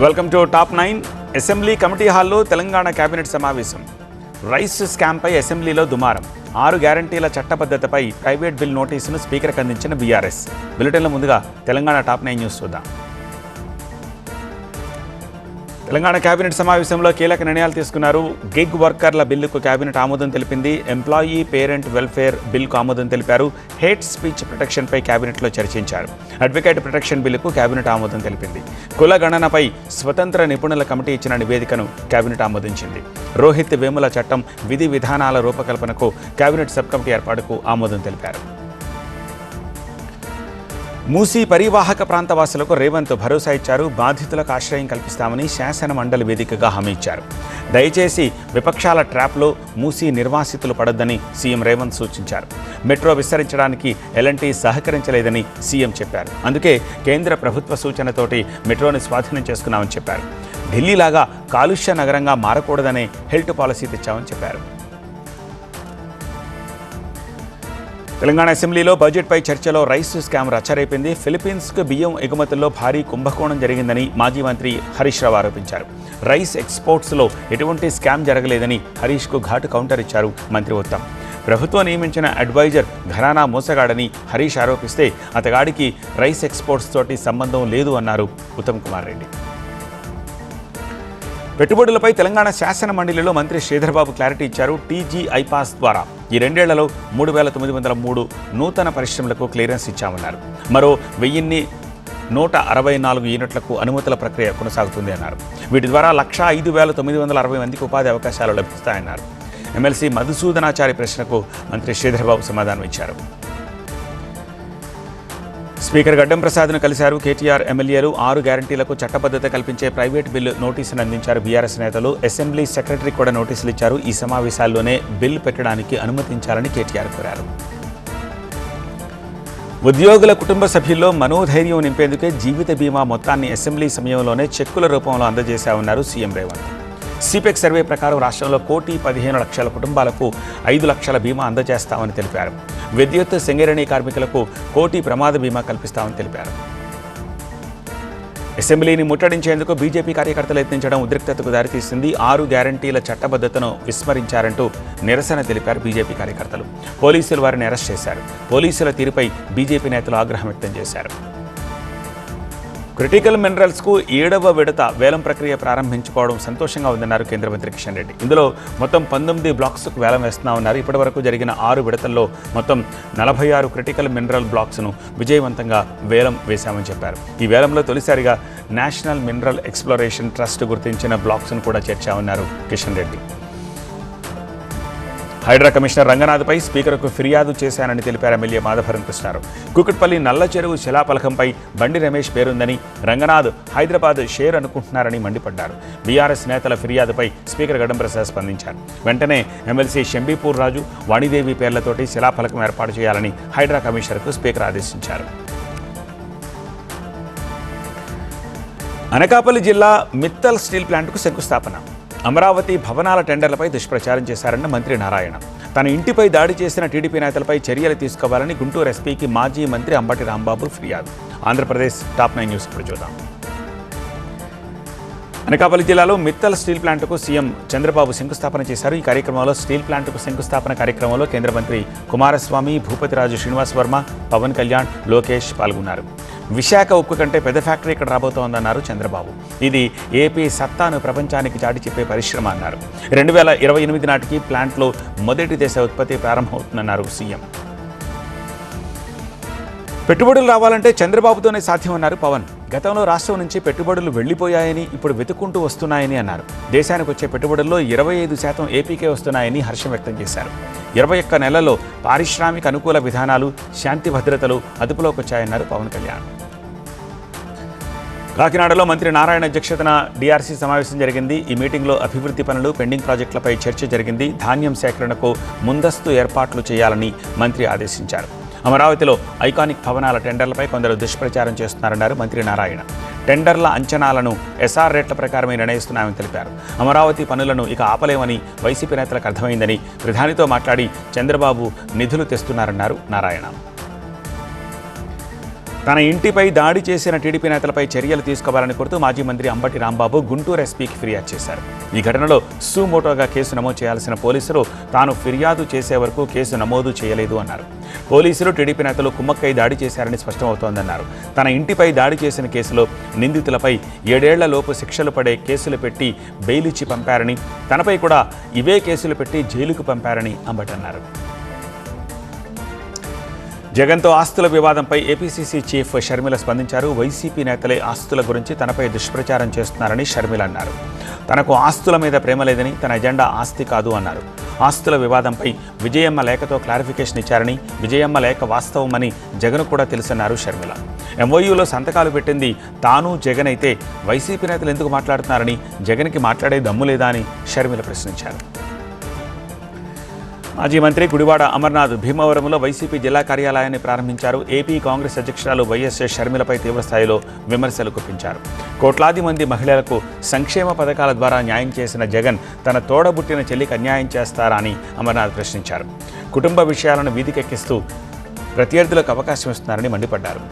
Welcome to top 9. Assembly committee హాల్లో Telangana cabinet సమావేశం. Rice స్కామ్పై అసెంబ్లీలో దుమారం. 6 గ్యారంటీల చట్టబద్ధతపై ప్రైవేట్ బిల్ నోటీసును స్పీకర్కి అందించిన బీఆర్ఎస్. బులెటిన్ల ముందుగా తెలంగాణ టాప్ 9 న్యూస్ చూద్దాం. తెలంగాణ కేబినెట్ సమావేశంలో కీలక నిర్ణయాలు తీసుకున్నారు. గిగ్ వర్కర్ల బిల్లుకు కేబినెట్ ఆమోదం తెలిపింది. ఎంప్లాయీ పేరెంట్ వెల్ఫేర్ బిల్లుకు ఆమోదం తెలిపారు. హేట్ స్పీచ్ ప్రొటెక్షన్పై కేబినెట్లో చర్చించారు. అడ్వకేట్ ప్రొటెక్షన్ బిల్లుకు కేబినెట్ ఆమోదం తెలిపింది. కుల గణనపై స్వతంత్ర నిపుణుల కమిటీ ఇచ్చిన నివేదికను కేబినెట్ ఆమోదించింది. రోహిత్ వేముల చట్టం విధి విధానాల రూపకల్పనకు కేబినెట్ సబ్ కమిటీ ఏర్పాటుకు ఆమోదం తెలిపారు. మూసీ పరివాహక ప్రాంత వాసులకు రేవంత్ భరోసా ఇచ్చారు. బాధితులకు ఆశ్రయం కల్పిస్తామని శాసన మండలి వేదికగా హామీ ఇచ్చారు. దయచేసి విపక్షాల ట్రాప్లో మూసీ నిర్వాసితులు పడొద్దని సీఎం రేవంత్ సూచించారు. మెట్రో విస్తరించడానికి ఎల్ఎన్టీ సహకరించలేదని సీఎం చెప్పారు. అందుకే కేంద్ర ప్రభుత్వ సూచనతోటి మెట్రోని స్వాధీనం చేసుకున్నామని చెప్పారు. ఢిల్లీలాగా కాలుష్య నగరంగా మారకూడదనే హెల్త్ పాలసీ తెచ్చామని చెప్పారు. తెలంగాణ అసెంబ్లీలో బడ్జెట్పై చర్చలో రైస్ స్కామ్ రచ్చరేపింది. ఫిలిప్పీన్స్కు బియ్యం ఎగుమతుల్లో భారీ కుంభకోణం జరిగిందని మాజీ మంత్రి హరీష్ రావు ఆరోపించారు. రైస్ ఎక్స్పోర్ట్స్లో ఎటువంటి స్కామ్ జరగలేదని హరీష్కు ఘాటు కౌంటర్ ఇచ్చారు మంత్రి ఉత్తమ్. ప్రభుత్వం నియమించిన అడ్వైజర్ ఘరానా మోసగాడని హరీష్ ఆరోపిస్తే అతగాడికి రైస్ ఎక్స్పోర్ట్స్ తోటి సంబంధం లేదు అన్నారు ఉత్తమ్ కుమార్ రెడ్డి. పెట్టుబడులపై తెలంగాణ శాసన మండలిలో మంత్రి శ్రీధర్బాబు క్లారిటీ ఇచ్చారు. టీజీ ఐపాస్ ద్వారా ఈ 2 ఏళ్లలో 3,903 నూతన పరిశ్రమలకు క్లియరెన్స్ ఇచ్చామన్నారు. మరో 1,164 యూనిట్లకు అనుమతుల ప్రక్రియ కొనసాగుతుంది అన్నారు. వీటి ద్వారా 1,05,960 మందికి ఉపాధి అవకాశాలు లభిస్తాయన్నారు. ఎమ్మెల్సీ మధుసూదనాచారి ప్రశ్నకు మంత్రి శ్రీధర్బాబు సమాధానం ఇచ్చారు. స్పీకర్ గడ్డం ప్రసాద్ను కలిశారు కేటీఆర్ ఎమ్మెల్యేలు. 6 గ్యారంటీలకు చట్టబద్ధత కల్పించే ప్రైవేట్ బిల్లు నోటీసును అందించారు బీఆర్ఎస్ నేతలు. అసెంబ్లీ సెక్రటరీకి కూడా నోటీసులు ఇచ్చారు. ఈ సమావేశాల్లోనే బిల్ పెట్టడానికి అనుమతించాలని కేటీఆర్ కోరారు. ఉద్యోగుల కుటుంబ సభ్యుల్లో మనోధైర్యం నింపేందుకే జీవిత బీమా మొత్తాన్ని అసెంబ్లీ సమయంలోనే చెక్కుల రూపంలో అందజేశామన్నారు సీఎం రేవంత్. సిపెక్ సర్వే ప్రకారం రాష్ట్రంలో 1,15,00,000 కుటుంబాలకు 5 లక్షల బీమా అందజేస్తామని తెలిపారు. విద్యుత్ సింగరేణి కార్మికులకు 1,00,00,000 ప్రమాద బీమా కల్పిస్తామని తెలిపారు. అసెంబ్లీని ముట్టడించేందుకు బీజేపీ కార్యకర్తలు యత్నించడం ఉద్రిక్తతకు దారితీసింది. 6 గ్యారంటీల చట్టబద్ధతను విస్మరించారంటూ నిరసన తెలిపారు బీజేపీ కార్యకర్తలు. పోలీసులు వారిని అరెస్ట్ చేశారు. పోలీసుల తీరుపై బీజేపీ నేతలు ఆగ్రహం వ్యక్తం చేశారు. క్రిటికల్ మినరల్స్కు 7వ విడత వేలం ప్రక్రియ ప్రారంభించుకోవడం సంతోషంగా ఉందన్నారు కేంద్ర మంత్రి కిషన్ రెడ్డి. ఇందులో మొత్తం 19 బ్లాక్స్కు వేలం వేస్తున్నామన్నారు. ఇప్పటివరకు జరిగిన 6 విడతల్లో మొత్తం 46 క్రిటికల్ మినరల్ బ్లాక్స్ను విజయవంతంగా వేలం వేశామని చెప్పారు. ఈ వేలంలో తొలిసారిగా నేషనల్ మినరల్ ఎక్స్ప్లోరేషన్ ట్రస్ట్ గుర్తించిన బ్లాక్స్ను కూడా చేర్చామన్నారు కిషన్ రెడ్డి. హైడ్రా కమిషనర్ రంగనాథ్పై స్పీకర్కు ఫిర్యాదు చేశానని తెలిపారు ఎమ్మెల్యే మాధవరం కృష్ణారావు. కూకట్పల్లి నల్ల చెరువు శిలాఫలకంపై బండి రమేష్ పేరుందని, రంగనాథ్ హైదరాబాద్ షేర్ అనుకుంటున్నారని మండిపడ్డారు. బీఆర్ఎస్ నేతల ఫిర్యాదుపై స్పీకర్ గడ్డం ప్రసాద్ స్పందించారు. వెంటనే ఎమ్మెల్సీ షంబీపూర్ రాజు, వాణిదేవి పేర్లతోటి శిలాఫలకం ఏర్పాటు చేయాలని హైడ్రా కమిషనర్కు స్పీకర్ ఆదేశించారు. అనకాపల్లి జిల్లా మిత్తల్ స్టీల్ ప్లాంట్కు శంకుస్థాపన. అమరావతి భవనాల టెండర్లపై దుష్ప్రచారం చేశారన్న మంత్రి నారాయణ. తన ఇంటిపై దాడి చేసిన టీడీపీ నేతలపై చర్యలు తీసుకోవాలని గుంటూరు ఎస్పీకి మాజీ మంత్రి అంబటి రాంబాబు ఫిర్యాదు. ఆంధ్రప్రదేశ్ టాప్ 9 న్యూస్ ఇప్పుడు చూద్దాం. అనకాపల్లి జిల్లాలో మిత్తల్ స్టీల్ ప్లాంట్కు సీఎం చంద్రబాబు శంకుస్థాపన చేశారు. ఈ కార్యక్రమంలో స్టీల్ ప్లాంట్కు శంకుస్థాపన కార్యక్రమంలో కేంద్ర మంత్రి కుమారస్వామి, భూపతిరాజు శ్రీనివాస్ వర్మ, పవన్ కళ్యాణ్, లోకేష్ పాల్గొన్నారు. విశాఖ ఉక్కు కంటే పెద్ద ఫ్యాక్టరీ ఇక్కడ రాబోతోందన్నారు చంద్రబాబు. ఇది ఏపీ సత్తాను ప్రపంచానికి చాటి చెప్పే పరిశ్రమ అన్నారు. 2028 నాటికి ప్లాంట్లో మొదటి దశ ఉత్పత్తి ప్రారంభమవుతుందన్నారు సీఎం. పెట్టుబడులు రావాలంటే చంద్రబాబుతోనే సాధ్యమన్నారు పవన్. గతంలో రాష్ట్రం నుంచి పెట్టుబడులు వెళ్లిపోయాయని, ఇప్పుడు వెతుక్కుంటూ వస్తున్నాయని అన్నారు. దేశానికి వచ్చే పెట్టుబడుల్లో 25% ఏపీకే వస్తున్నాయని హర్షం వ్యక్తం చేశారు. 21 నెలల్లో పారిశ్రామిక అనుకూల విధానాలు, శాంతి భద్రతలు అదుపులోకి వచ్చాయన్నారు పవన్ కళ్యాణ్. కాకినాడలో మంత్రి నారాయణ అధ్యక్షతన డీఆర్సీ సమావేశం జరిగింది. ఈ మీటింగ్లో అభివృద్ధి పనులు, పెండింగ్ ప్రాజెక్టులపై చర్చ జరిగింది. ధాన్యం సేకరణకు ముందస్తు ఏర్పాట్లు చేయాలని మంత్రి ఆదేశించారు. అమరావతిలో ఐకానిక్ భవనాల టెండర్లపై కొందరు దుష్ప్రచారం చేస్తున్నారన్నారు మంత్రి నారాయణ. టెండర్ల అంచనాలను ఎస్ఆర్ రేట్ల ప్రకారమే నిర్ణయిస్తున్నామని తెలిపారు. అమరావతి పనులను ఇక ఆపలేమని వైసీపీ నేతలకు అర్థమైందని ప్రధానితో మాట్లాడి చంద్రబాబు నిధులు తెస్తున్నారన్నారు నారాయణ. తన ఇంటిపై దాడి చేసిన టీడీపీ నేతలపై చర్యలు తీసుకోవాలని కోరుతూ మాజీ మంత్రి అంబటి రాంబాబు గుంటూరు ఎస్పీకి ఫిర్యాదు చేశారు. ఈ ఘటనలో సుమోటోగా కేసు నమోదు చేయాల్సిన పోలీసులు తాను ఫిర్యాదు చేసే వరకు కేసు నమోదు చేయలేదు అన్నారు. పోలీసులు టీడీపీ నేతలు కుమ్మక్కై దాడి చేశారని స్పష్టమవుతోందన్నారు. తన ఇంటిపై దాడి చేసిన కేసులో నిందితులపై 7 ఏళ్ల లోపు శిక్షలు పడే కేసులు పెట్టి బెయిల్ ఇచ్చి పంపారని, తనపై కూడా ఇవే కేసులు పెట్టి జైలుకు పంపారని అంబటి అన్నారు. జగన్తో ఆస్తుల వివాదంపై ఏపీసీసీ చీఫ్ షర్మిల స్పందించారు. వైసీపీ నేతలే ఆస్తుల గురించి తనపై దుష్ప్రచారం చేస్తున్నారని షర్మిల అన్నారు. తనకు ఆస్తుల మీద ప్రేమ లేదని, తన ఎజెండా ఆస్తి కాదు అన్నారు. ఆస్తుల వివాదంపై విజయమ్మ లేఖతో క్లారిఫికేషన్ ఇచ్చారని, విజయమ్మ లేఖ వాస్తవమని జగన్ కూడా తెలుసన్నారు షర్మిల. ఎంఓయూలో సంతకాలు పెట్టింది తాను జగన్ అయితే వైసీపీ నేతలు ఎందుకు మాట్లాడుతున్నారని, జగన్కి మాట్లాడే దమ్ము లేదా అని షర్మిల ప్రశ్నించారు. మాజీ మంత్రి గుడివాడ అమర్నాథ్ భీమవరంలో వైసీపీ జిల్లా కార్యాలయాన్ని ప్రారంభించారు. ఏపీ కాంగ్రెస్ అధ్యక్షురాలు వైఎస్ షర్మిలపై తీవ్రస్థాయిలో విమర్శలు గుప్పించారు. కోట్లాది మంది మహిళలకు సంక్షేమ పథకాల ద్వారా న్యాయం చేసిన జగన్ తన తోడబుట్టిన చెల్లికి అన్యాయం చేస్తారా అని అమర్నాథ్ ప్రశ్నించారు. కుటుంబ విషయాలను వీధికెక్కిస్తూ ప్రత్యర్థులకు అవకాశం ఇస్తున్నారని మండిపడ్డారు.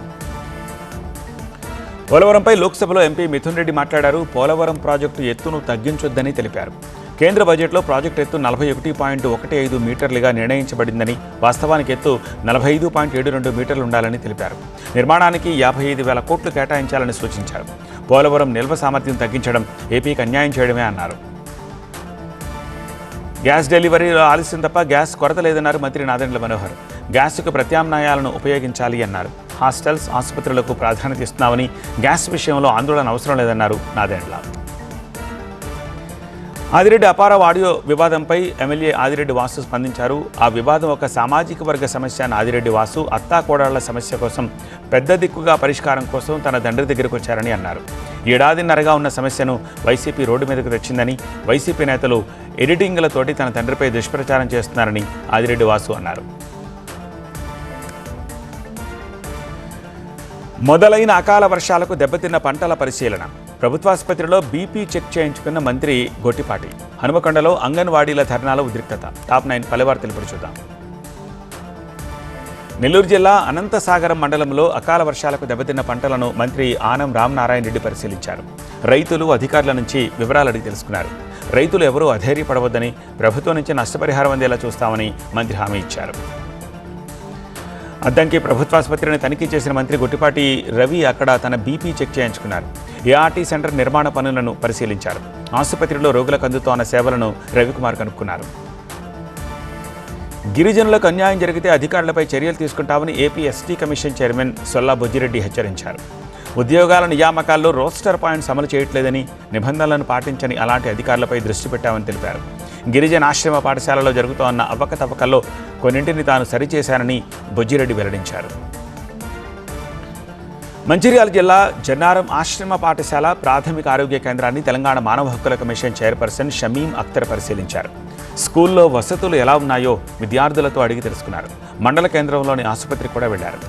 పోలవరంపై లోక్సభలో ఎంపీ మిథున్ రెడ్డి మాట్లాడారు. పోలవరం ప్రాజెక్టు ఎత్తును తగ్గించొద్దని తెలిపారు. కేంద్ర బడ్జెట్లో ప్రాజెక్టు ఎత్తు 41.15 మీటర్లుగా నిర్ణయించబడిందని, వాస్తవానికి ఎత్తు 45.72 మీటర్లు ఉండాలని తెలిపారు. నిర్మాణానికి 55,000 కోట్లు కేటాయించాలని సూచించారు. పోలవరం నిల్వ సామర్థ్యం తగ్గించడం ఏపీకి అన్యాయం చేయడమే అన్నారు. గ్యాస్ డెలివరీలో ఆలస్యం తప్ప గ్యాస్ కొరత లేదన్నారు మంత్రి నాదెండ్ల మనోహర్. గ్యాస్కు ప్రత్యామ్నాయాలను ఉపయోగించాలి అన్నారు. హాస్టల్స్, ఆసుపత్రులకు ప్రాధాన్యత ఇస్తున్నామని, గ్యాస్ విషయంలో ఆందోళన అవసరం లేదన్నారు నాదెండ్ల. ఆదిరెడ్డి అపారావు ఆడియో వివాదంపై ఎమ్మెల్యే ఆదిరెడ్డి వాసు స్పందించారు. ఆ వివాదం ఒక సామాజిక వర్గ సమస్య అని ఆదిరెడ్డి వాసు, అత్తాకోడళ్ల సమస్య కోసం పెద్ద దిక్కుగా పరిష్కారం కోసం తన తండ్రి దగ్గరకు వచ్చారని అన్నారు. ఏడాదిన్నరగా ఉన్న సమస్యను వైసీపీ రోడ్డు మీదకు తెచ్చిందని, వైసీపీ నేతలు ఎడిటింగ్లతోటి తన తండ్రిపై దుష్ప్రచారం చేస్తున్నారని ఆదిరెడ్డి వాసు అన్నారు. మొదలైన అకాల వర్షాలకు దెబ్బతిన్న పంటల పరిశీలన. ప్రభుత్వాసుపత్రిలో బీపీ చెక్ చేయించుకున్న మంత్రి గొట్టిపాటి. హనుమకొండలో అంగన్వాడీల ధర్నాల ఉద్రిక్తత. టాప్ 9 పలువార్తలు ఇప్పుడు చూద్దాం. నెల్లూరు జిల్లా అనంతసాగరం మండలంలో అకాల వర్షాలకు దెబ్బతిన్న పంటలను మంత్రి ఆనం రామనారాయణ రెడ్డి పరిశీలించారు. రైతులు, అధికారుల నుంచి వివరాలు అడిగి తెలుసుకున్నారు. రైతులు ఎవరూ అధైర్యపడవద్దని, ప్రభుత్వం నుంచి నష్టపరిహారం అందేలా చూస్తామని మంత్రి హామీ ఇచ్చారు. అద్దంకి ప్రభుత్వాసుపత్రిని తనిఖీ చేసిన మంత్రి గొట్టిపాటి రవి అక్కడ తన బీపీ చెక్ చేయించుకున్నారు. ఏఆర్టీ సెంటర్ నిర్మాణ పనులను పరిశీలించారు. ఆసుపత్రిలో రోగులకు అందుతోన్న సేవలను రవికుమార్ కనుక్కున్నారు. గిరిజనులకు అన్యాయం జరిగితే అధికారులపై చర్యలు తీసుకుంటామని AP ST commission chairman Solla Bojjireddy హెచ్చరించారు. ఉద్యోగాల నియామకాల్లో రోస్టర్ పాయింట్స్ అమలు చేయట్లేదని, నిబంధనలను పాటించని అలాంటి అధికారులపై దృష్టి పెట్టామని తెలిపారు. గిరిజన ఆశ్రమ పాఠశాలలో జరుగుతోన్న అవకతవకల్లో కొన్నింటిని తాను సరిచేశానని బొజ్జిరెడ్డి వెల్లడించారు. మంచిర్యాల జిల్లా జన్నారం ఆశ్రమ పాఠశాల ప్రాథమిక ఆరోగ్య కేంద్రాన్ని తెలంగాణ మానవ హక్కుల కమిషన్ చైర్పర్సన్ షమీం అఖ్తర్ పరిశీలించారు. స్కూల్లో వసతులు ఎలా ఉన్నాయో విద్యార్థులతో అడిగి తెలుసుకున్నారు. మండల కేంద్రంలోని ఆసుపత్రికి కూడా వెళ్లారు.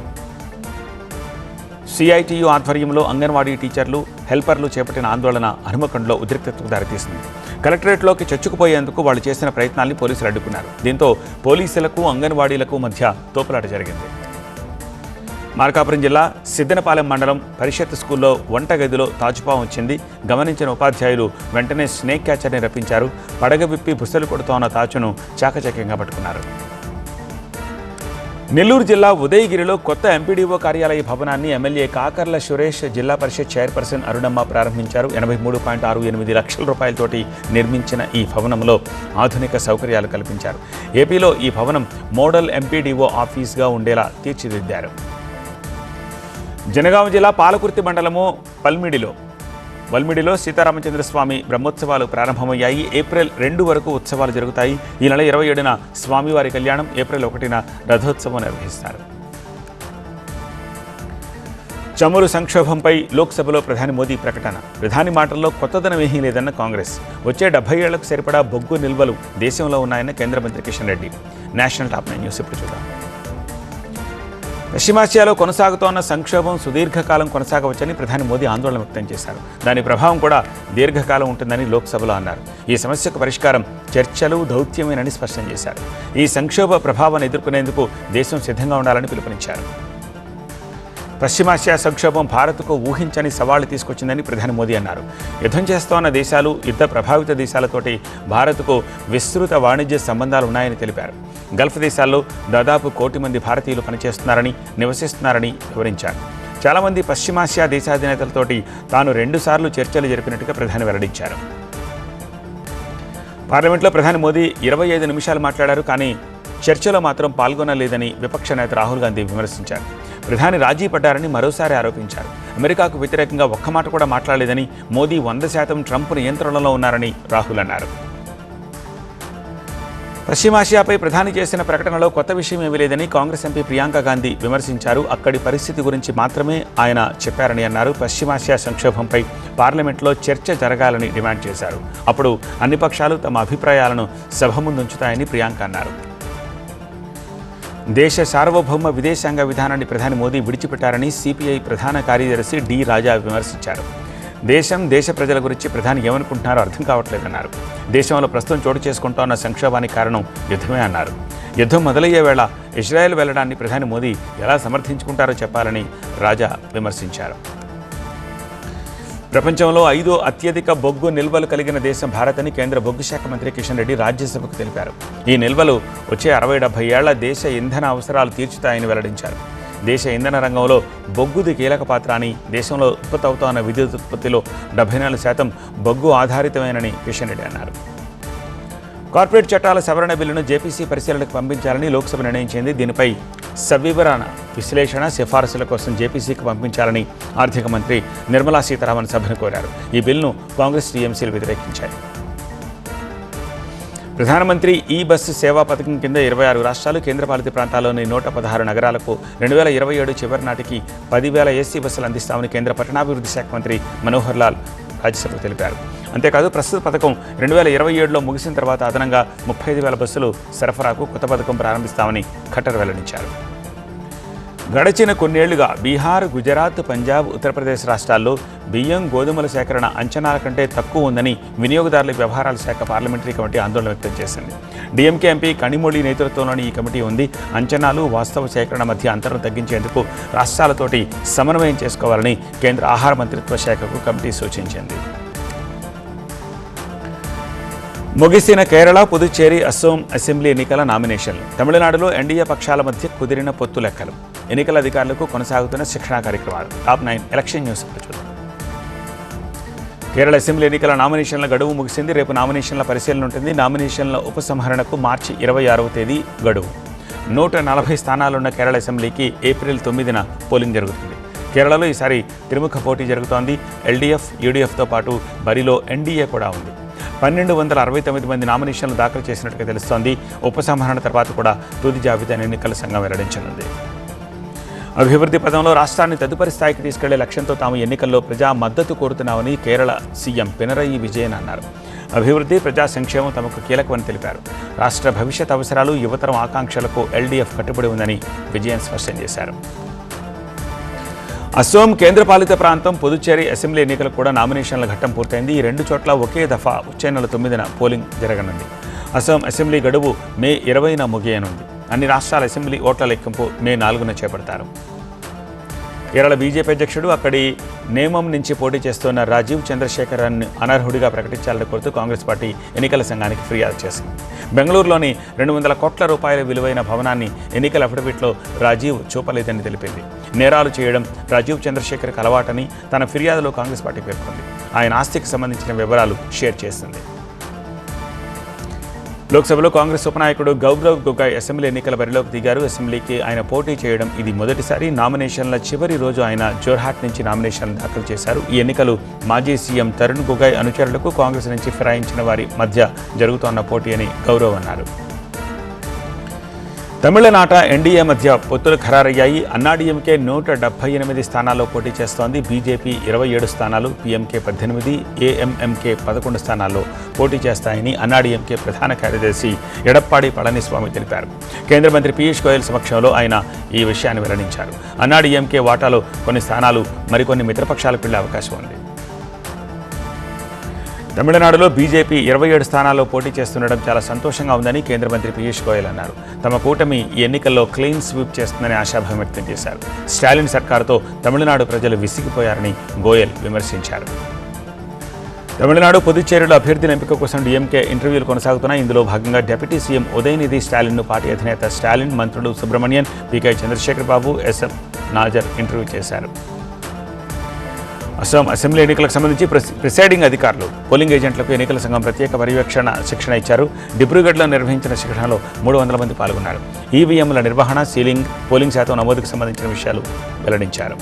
సిఐటియు ఆధ్వర్యంలో అంగన్వాడీ టీచర్లు, హెల్పర్లు చేపట్టిన ఆందోళన హనుమకొండలో ఉద్రిక్తతకు దారితీసింది. కలెక్టరేట్లోకి చొచ్చుకుపోయేందుకు వాళ్ళు చేసిన ప్రయత్నాన్ని పోలీసులు అడ్డుకున్నారు. దీంతో పోలీసులకు, అంగన్వాడీలకు మధ్య తోపులాట జరిగింది. మార్కాపురం జిల్లా సిద్దనపాలెం మండలం పరిషత్ స్కూల్లో వంటగదిలో తాజుపాము వచ్చింది. గమనించిన ఉపాధ్యాయులు వెంటనే స్నేక్ క్యాచర్ని రప్పించారు. పడగ విప్పి బుసలు కొడుతోన్న తాచును చాకచక్యంగా పట్టుకున్నారు. నెల్లూరు జిల్లా ఉదయగిరిలో కొత్త ఎంపీడీఓ కార్యాలయ భవనాన్ని ఎమ్మెల్యే కాకర్ల సురేష్, జిల్లా పరిషత్ చైర్పర్సన్ అరుణమ్మ ప్రారంభించారు. 83.68 లక్షల రూపాయలతోటి నిర్మించిన ఈ భవనంలో ఆధునిక సౌకర్యాలు కల్పించారు. ఏపీలో ఈ భవనం మోడల్ ఎంపీడీఓ ఆఫీస్గా ఉండేలా తీర్చిదిద్దారు. జనగాం జిల్లా పాలకుర్తి మండలము వల్మిడిలో సీతారామచంద్రస్వామి బ్రహ్మోత్సవాలు ప్రారంభమయ్యాయి. ఏప్రిల్ 2 వరకు ఉత్సవాలు జరుగుతాయి. ఈ నెల 27న స్వామివారి కళ్యాణం, ఏప్రిల్ 1న రథోత్సవం నిర్వహిస్తారు. చమురు సంక్షోభంపై లోక్సభలో ప్రధాని మోదీ ప్రకటన. ప్రధాని మాటల్లో కొత్తదనం ఏమీ లేదన్న కాంగ్రెస్. వచ్చే 70 ఏళ్లకు సరిపడా బొగ్గు నిల్వలు దేశంలో ఉన్నాయన్న కేంద్ర మంత్రి Kishan Reddy. National top 9 news ఇప్పుడు చూద్దాం. పశ్చిమాసియాలో కొనసాగుతోన్న సంక్షోభం సుదీర్ఘకాలం కొనసాగవచ్చని ప్రధాని మోదీ ఆందోళన వ్యక్తం చేశారు. దాని ప్రభావం కూడా దీర్ఘకాలం ఉంటుందని లోక్సభలో అన్నారు. ఈ సమస్యకు పరిష్కారం చర్చలు, దౌత్యమేనని స్పష్టం చేశారు. ఈ సంక్షోభ ప్రభావాన్ని ఎదుర్కొనేందుకు దేశం సిద్ధంగా ఉండాలని పిలుపునిచ్చారు. పశ్చిమాసియా సంక్షోభం భారత్కు ఊహించని సవాళ్లు తీసుకొచ్చిందని ప్రధాని మోదీ అన్నారు. యుద్ధం చేస్తోన్న దేశాలు, యుద్ధ ప్రభావిత దేశాలతోటి భారత్కు విస్తృత వాణిజ్య సంబంధాలు ఉన్నాయని తెలిపారు. గల్ఫ్ దేశాల్లో దాదాపు 1 కోటి మంది భారతీయులు పనిచేస్తున్నారని, నివసిస్తున్నారని వివరించారు. చాలామంది పశ్చిమాసియా దేశాధినేతలతోటి తాను 2 సార్లు చర్చలు జరిపినట్టుగా ప్రధాని వెల్లడించారు. పార్లమెంట్లో ప్రధాని మోదీ 25 నిమిషాలు మాట్లాడారు. కానీ చర్చలో మాత్రం పాల్గొనలేదని విపక్ష నేత రాహుల్ గాంధీ విమర్శించారు. ప్రధాని రాజీ పడ్డారని మరోసారి ఆరోపించారు. అమెరికాకు వ్యతిరేకంగా ఒక్క మాట కూడా మాట్లాడలేదని, మోదీ 100% ట్రంప్ నియంత్రణలో ఉన్నారని రాహుల్ అన్నారు. పశ్చిమాసియాపై ప్రధాని చేసిన ప్రకటనలో కొత్త విషయం ఏమీ లేదని కాంగ్రెస్ ఎంపీ ప్రియాంక గాంధీ విమర్శించారు. అక్కడి పరిస్థితి గురించి మాత్రమే ఆయన చెప్పారని అన్నారు. పశ్చిమాసియా సంక్షోభంపై పార్లమెంట్లో చర్చ జరగాలని డిమాండ్ చేశారు. అప్పుడు అన్ని పక్షాలు తమ అభిప్రాయాలను సభ ముందుంచుతాయని ప్రియాంక అన్నారు. దేశ సార్వభౌమ విదేశాంగ విధానాన్ని ప్రధాని మోదీ విడిచిపెట్టారని సిపిఐ ప్రధాన కార్యదర్శి డి రాజా విమర్శించారు. దేశ ప్రజల గురించి ప్రధాని ఏమనుకుంటున్నారో అర్థం కావట్లేదన్నారు. దేశంలో ప్రస్తుతం చోటు చేసుకుంటోన్న సంక్షోభానికి కారణం యుద్ధమే అన్నారు. యుద్ధం మొదలయ్యే వేళ ఇజ్రాయెల్ వెళ్లడాన్ని ప్రధాని మోదీ ఎలా సమర్థించుకుంటారో చెప్పాలని రాజా విమర్శించారు. ప్రపంచంలో 5వ అత్యధిక బొగ్గు నిల్వలు కలిగిన దేశం భారత్ అని కేంద్ర బొగ్గు శాఖ మంత్రి కిషన్ రెడ్డి రాజ్యసభకు తెలిపారు. ఈ నిల్వలు వచ్చే 60-70 ఏళ్ల దేశ ఇంధన అవసరాలు తీర్చుతాయని వెల్లడించారు. దేశ ఇంధన రంగంలో బొగ్గుది కీలక పాత్ర అని, దేశంలో ఉత్పత్తి అవుతున్న విద్యుత్ ఉత్పత్తిలో 74% బొగ్గు ఆధారితమేనని కిషన్ రెడ్డి అన్నారు. కార్పొరేట్ చట్టాల సవరణ బిల్లును జేపీసీ పరిశీలనకు పంపించాలని లోక్సభ నిర్ణయించింది. దీనిపై సవివరణ విశ్లేషణ, సిఫారసుల కోసం జేపీసీకి పంపించాలని ఆర్థిక మంత్రి నిర్మలా సీతారామన్ సభను కోరారు. ఈ బిల్లును కాంగ్రెస్, టీఎంసీలు వ్యతిరేకించాయి. ప్రధానమంత్రి ఈ బస్సు సేవా పథకం కింద 26 రాష్ట్రాలు, కేంద్రపాలిత ప్రాంతాల్లోని 116 నగరాలకు 2027 చివరి నాటికి 10,000 ఏసీ బస్సులు అందిస్తామని కేంద్ర పట్టణాభివృద్ధి శాఖ మంత్రి మనోహర్ లాల్ రాజ్యసభకు తెలిపారు. అంతేకాదు ప్రస్తుత పథకం 2027లో ముగిసిన తర్వాత అదనంగా 35,000 బస్సులు సరఫరాకు కొత్త పథకం ప్రారంభిస్తామని ఖట్టర్ వెల్లడించారు. గడిచిన కొన్నేళ్లుగా బీహార్, గుజరాత్, పంజాబ్, ఉత్తరప్రదేశ్ రాష్ట్రాల్లో బియ్యం, గోధుమల సేకరణ అంచనాల కంటే తక్కువ ఉందని వినియోగదారుల వ్యవహారాల శాఖ పార్లమెంటరీ కమిటీ ఆందోళన వ్యక్తం చేసింది. డీఎంకే ఎంపీ కనిమొళి నేతృత్వంలోని ఈ కమిటీ ఉంది. అంచనాలు, వాస్తవ సేకరణ మధ్య అంతరం తగ్గించేందుకు రాష్ట్రాలతోటి సమన్వయం చేసుకోవాలని కేంద్ర ఆహార మంత్రిత్వ శాఖకు కమిటీ సూచించింది. ముగిసిన కేరళ, పుదుచ్చేరి, అస్సోం అసెంబ్లీ ఎన్నికల నామినేషన్లు. తమిళనాడులో ఎన్డీఏ పక్షాల మధ్య కుదిరిన పొత్తు లెక్కలు. ఎన్నికల అధికారులకు కొనసాగుతున్న శిక్షణా కార్యక్రమాలు. టాప్ 9 ఎలక్షన్ న్యూస్ చూద్దాం. కేరళ అసెంబ్లీ ఎన్నికల నామినేషన్ల గడువు ముగిసింది. రేపు నామినేషన్ల పరిశీలన ఉంటుంది. నామినేషన్ల ఉపసంహరణకు మార్చి 26వ తేదీ గడువు. 140 స్థానాలున్న కేరళ అసెంబ్లీకి ఏప్రిల్ 9న పోలింగ్ జరుగుతుంది. కేరళలో ఈసారి త్రిముఖ పోటీ జరుగుతోంది. ఎల్డీఎఫ్, యూడీఎఫ్తో పాటు బరిలో ఎన్డీఏ కూడా ఉంది. 1269 మంది నామినేషన్లు దాఖలు చేసినట్టుగా తెలుస్తోంది. ఉపసంహరణ తర్వాత కూడా తుది జాబితాను ఎన్నికల సంఘం వెల్లడించనుంది. అభివృద్ధి పదంలో రాష్ట్రాన్ని తదుపరి స్థాయికి తీసుకెళ్లే లక్ష్యంతో తాము ఎన్నికల్లో ప్రజా మద్దతు కోరుతున్నామని కేరళ సీఎం పినరయి విజయన్ అన్నారు. అభివృద్ధి, ప్రజా సంక్షేమం తమకు కీలకమని తెలిపారు. రాష్ట్ర భవిష్యత్ అవసరాలు, యువతరం ఆకాంక్షలకు ఎల్డీఎఫ్ కట్టుబడి ఉందని విజయన్ స్పష్టం చేశారు. అస్సోం కేంద్రపాలిత ప్రాంతం, పుదుచ్చేరి అసెంబ్లీ ఎన్నికలకు కూడా నామినేషన్ల ఘట్టం పూర్తయింది. ఈ 2 చోట్ల ఒకే దఫా వచ్చే నెల 9న పోలింగ్ జరగనుంది. అస్సోం అసెంబ్లీ గడువు మే 20న ముగియనుంది. అన్ని రాష్ట్రాల అసెంబ్లీ ఓట్ల లెక్కింపు మే 4న చేపడతారు. కేరళ బీజేపీ అధ్యక్షుడు, అక్కడి నేమం నుంచి పోటీ చేస్తున్న రాజీవ్ చంద్రశేఖరన్ అనర్హుడిగా ప్రకటించాలని కోరుతూ కాంగ్రెస్ పార్టీ ఎన్నికల సంఘానికి ఫిర్యాదు చేసింది. బెంగళూరులోని 200 కోట్ల రూపాయల విలువైన భవనాన్ని ఎన్నికల అఫిడవిట్లో రాజీవ్ చూపలేదని తెలిపింది. నేరాలు చేయడం రాజీవ్ చంద్రశేఖర్కి అలవాటని తన ఫిర్యాదులో కాంగ్రెస్ పార్టీ పేర్కొంది. ఆయన ఆస్తికి సంబంధించిన వివరాలు షేర్ చేసింది. లోక్సభలో కాంగ్రెస్ ఉపనాయకుడు గౌరవ్ గొగోయ్ అసెంబ్లీ ఎన్నికల బరిలోకి దిగారు. అసెంబ్లీకి ఆయన పోటీ చేయడం ఇది మొదటిసారి. నామినేషన్ల చివరి రోజు ఆయన జోర్హాట్ నుంచి నామినేషన్లు దాఖలు చేశారు. ఈ ఎన్నికలు మాజీ సీఎం తరుణ్ గొగోయ్ అనుచరులకు కాంగ్రెస్ నుంచి ఫిరాయించిన వారి మధ్య జరుగుతోన్న పోటీ అని గౌరవ్ అన్నారు. తమిళనాట ఎన్డీఏ మధ్య పొత్తులు ఖరారయ్యాయి. అన్నాడీఎంకే 178 స్థానాల్లో పోటీ చేస్తోంది. బీజేపీ 27 స్థానాలు, పీఎంకే 18, ఏఎంఎంకే 11 స్థానాల్లో పోటీ చేస్తాయని అన్నాడీఎంకే ప్రధాన కార్యదర్శి ఎడప్పాడి పళనిస్వామి తెలిపారు. కేంద్ర మంత్రి పీయూష్ గోయల్ సమక్షంలో ఆయన ఈ విషయాన్ని వెల్లడించారు. అన్నాడీఎంకే వాటాలో కొన్ని స్థానాలు మరికొన్ని మిత్రపక్షాలకు వెళ్లే అవకాశం ఉంది. తమిళనాడులో బీజేపీ 27 స్థానాల్లో పోటీ చేస్తుండడం చాలా సంతోషంగా ఉందని కేంద్ర మంత్రి పీయూష్ గోయల్ అన్నారు. తమ కూటమి ఈ ఎన్నికల్లో క్లీన్ స్వీప్ చేస్తుందని ఆశాభావం వ్యక్తం చేశారు. స్టాలిన్ సర్కారుతో తమిళనాడు ప్రజలు విసిగిపోయారని గోయల్ విమర్శించారు. తమిళనాడు పుదుచ్చేరిలో అభ్యర్థుల ఎంపిక కోసం డీఎంకే ఇంటర్వ్యూలు కొనసాగుతున్నాయి. ఇందులో భాగంగా డిప్యూటీ సీఎం ఉదయనిధి స్టాలిన్ను పార్టీ అధినేత స్టాలిన్, మంత్రులు సుబ్రహ్మణ్యన్, పీకే చంద్రశేఖర్ బాబు, ఎస్ఎఫ్ నాజర్ ఇంటర్వ్యూ చేశారు. అస్సాం అసెంబ్లీ ఎన్నికలకు సంబంధించి ప్రిసైడింగ్ అధికారులు, పోలింగ్ ఏజెంట్లకు ఎన్నికల సంఘం ప్రత్యేక పర్యవేక్షణ శిక్షణ ఇచ్చారు. డిబ్రూగఢ్లో నిర్వహించిన శిక్షణలో 300 మంది పాల్గొన్నారు. ఈవీఎంల నిర్వహణ, సీలింగ్, పోలింగ్ శాతం నమోదుకు సంబంధించిన విషయాలు వెల్లడించారు.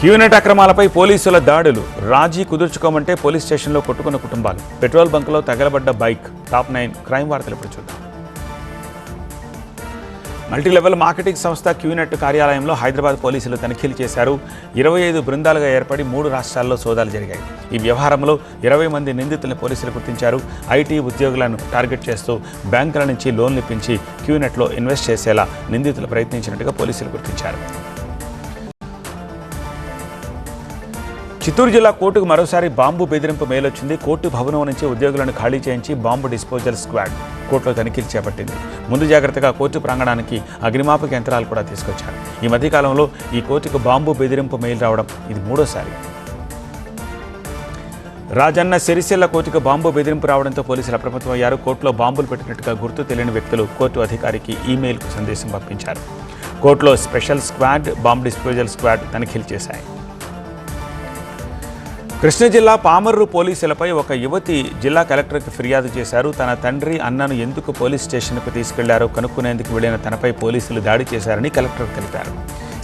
క్యూనెట్ అక్రమాలపై పోలీసుల దాడులు, రాజీ కుదుర్చుకోమంటే పోలీస్ స్టేషన్లో కొట్టుకున్న కుటుంబాలు, పెట్రోల్ బంకులో తగలబడ్డ బైక్, టాప్ 9 క్రైమ్ వార్తలు ఇప్పుడు చూద్దాం. మల్టీలెవెల్ మార్కెటింగ్ సంస్థ క్యూనెట్ కార్యాలయంలో హైదరాబాద్ పోలీసులు తనిఖీలు చేశారు. 25 బృందాలుగా ఏర్పడి 3 రాష్ట్రాల్లో సోదాలు జరిగాయి. ఈ వ్యవహారంలో 20 మంది నిందితులను పోలీసులు గుర్తించారు. ఐటీ ఉద్యోగులను టార్గెట్ చేస్తూ బ్యాంకుల నుంచి లోన్లు ఇప్పించి క్యూనెట్లో ఇన్వెస్ట్ చేసేలా నిందితులు ప్రయత్నించినట్టుగా పోలీసులు గుర్తించారు. చిత్తూరు జిల్లా కోర్టుకు మరోసారి బాంబు బెదిరింపు మేలొచ్చింది. కోర్టు భవనం నుంచి ఉద్యోగులను ఖాళీ చేయించి బాంబు డిస్పోజల్ స్క్వాడ్ కోర్టులో తనిఖీలు చేపట్టింది. ముందు జాగ్రత్తగా కోర్టు ప్రాంగణానికి అగ్నిమాపక యంత్రాలు కూడా తీసుకొచ్చారు. ఈ మధ్యకాలంలో ఈ కోర్టుకు బాంబు బెదిరింపు మెయిల్ రావడం ఇది 3వసారి. రాజన్న సిరిసిల్ల కోర్టుకు బాంబు బెదిరింపు రావడంతో పోలీసులు అప్రమత్తమయ్యారు. కోర్టులో బాంబులు పెట్టినట్టుగా గుర్తు తెలియని వ్యక్తులు కోర్టు అధికారికి ఈమెయిల్కు సందేశం పంపించారు. కోర్టులో special squad, bomb disposal squad తనిఖీలు చేశాయి. కృష్ణా జిల్లా పామర్రు పోలీసులపై ఒక యువతి జిల్లా కలెక్టర్కి ఫిర్యాదు చేశారు. తన తండ్రి, అన్నను ఎందుకు పోలీస్ స్టేషన్కు తీసుకెళ్లారో కనుక్కునేందుకు వెళ్లిన తనపై పోలీసులు దాడి చేశారని కలెక్టర్ తెలిపారు.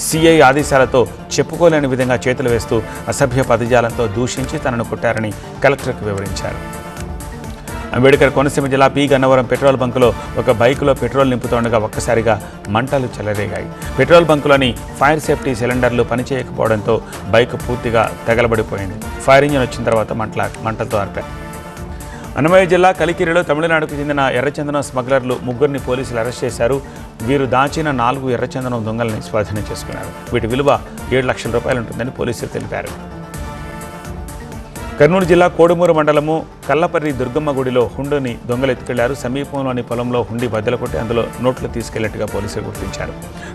సిఐ ఆదేశాలతో చెప్పుకోలేని విధంగా చేతులు వేస్తూ అసభ్య పదజాలంతో దూషించి తనను కొట్టారని కలెక్టర్కు వివరించారు. అంబేద్కర్ కోనసీమ జిల్లా పి గన్నవరం పెట్రోల్ బంకులో ఒక బైకులో పెట్రోల్ నింపుతుండగా ఒక్కసారిగా మంటలు చెలరేగాయి. పెట్రోల్ బంకులోని ఫైర్ సేఫ్టీ సిలిండర్లు పనిచేయకపోవడంతో బైక్ పూర్తిగా తగలబడిపోయింది. ఫైర్ ఇంజిన్ వచ్చిన తర్వాత మంటలతో ఆర్పారు. అన్నమయ్య జిల్లా కలికిరిలో తమిళనాడుకు చెందిన ఎర్రచందనం స్మగ్లర్లు 3 పోలీసులు అరెస్ట్ చేశారు. వీరు దాచిన 4 ఎర్రచందనం దొంగల్ని స్వాధీనం చేసుకున్నారు. వీటి విలువ 7 లక్షల రూపాయలు ఉంటుందని పోలీసులు తెలిపారు. కర్నూలు జిల్లా కోడుమూరు మండలము కల్లపర్రి దుర్గమ్మ గుడిలో హుండీని దొంగలు ఎత్తుకెళ్లారు. సమీపంలోని పొలంలో హుండీ బద్దలు కొట్టి అందులో నోట్లు తీసుకెళ్లినట్టుగా పోలీసులు గుర్తించారు.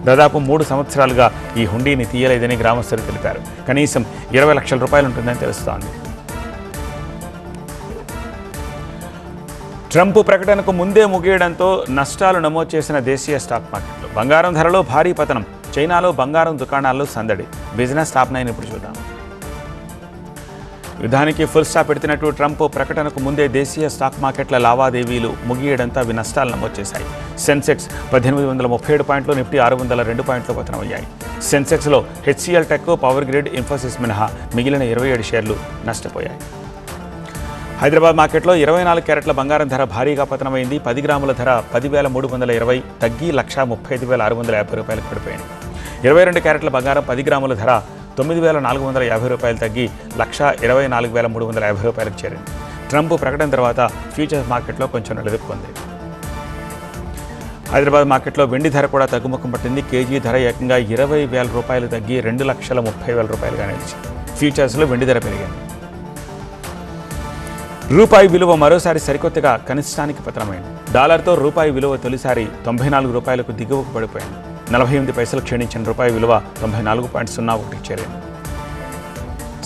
దాదాపు 3 సంవత్సరాలుగా ఈ హుండీని తీయలేదని గ్రామస్తులు తెలిపారు. కనీసం 20 లక్షల రూపాయలు ఉంటుందని తెలుస్తోంది. ట్రంప్ ప్రకటనకు ముందే ముగియడంతో నష్టాలు నమోదు చేసిన దేశీయ స్టాక్ మార్కెట్లు. బంగారం ధరలో భారీ పతనం. చైనాలో బంగారం దుకాణాల్లో సందడి. బిజినెస్ టాప్ 9 ఇప్పుడు చూద్దాం. యుద్ధానికి ఫుల్ స్టాప్ పెడుతున్నట్టు ట్రంప్ ప్రకటనకు ముందే దేశీయ స్టాక్ మార్కెట్ల లావాదేవీలు ముగియడంతో అవి నష్టాలు నమోదు చేశాయి. సెన్సెక్స్ 1837 పాయింట్లు, నిఫ్టీ 602 పాయింట్లు పతనమయ్యాయి. సెన్సెక్స్లో HCL Tech, Power Grid, Infosys మినహా మిగిలిన 27 షేర్లు నష్టపోయాయి. హైదరాబాద్ మార్కెట్లో 24 క్యారెట్ల బంగారం ధర భారీగా పతనమైంది. 10 గ్రాముల ధర 10,320 తగ్గి 1,35,650 రూపాయలకు పడిపోయింది. 22 క్యారెట్ల బంగారం 10 గ్రాముల ధర 9,450 రూపాయలు తగ్గి 1,24,350 రూపాయలకు చేరింది. ట్రంప్ ప్రకటన తర్వాత ఫ్యూచర్స్ మార్కెట్లో కొంచెం నిలదొక్కుంది. హైదరాబాద్ మార్కెట్లో వెండి ధర కూడా తగ్గుముఖం పట్టింది. కేజీ ధర ఏకంగా 20,000 రూపాయలు తగ్గి 2,30,000 రూపాయలుగా నిలిచింది. ఫ్యూచర్స్లో వెండి ధర పెరిగింది. రూపాయి విలువ మరోసారి సరికొత్తగా కనిష్టానికి పతనమైంది. డాలర్తో రూపాయి విలువ తొలిసారి 94 రూపాయలకు దిగువకు పడిపోయింది. 48 పైసలు క్షీణించిన రూపాయి విలువ 94.01కి చేరింది.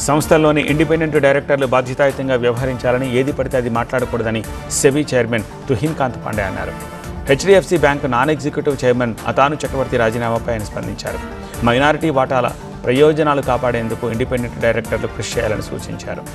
సంస్థల్లోని ఇండిపెండెంట్ డైరెక్టర్లు బాధ్యతాయుతంగా వ్యవహరించాలని, ఏది పడితే అది మాట్లాడకూడదని సెబీ చైర్మన్ తుహిన్ కాంత్ పాండే అన్నారు. HDFC bank non executive chairman Atanu Chakraborty రాజీనామాపై ఆయన స్పందించారు. మైనారిటీ వాటాల ప్రయోజనాలు కాపాడేందుకు ఇండిపెండెంట్ డైరెక్టర్లు కృషి చేయాలని సూచించారు.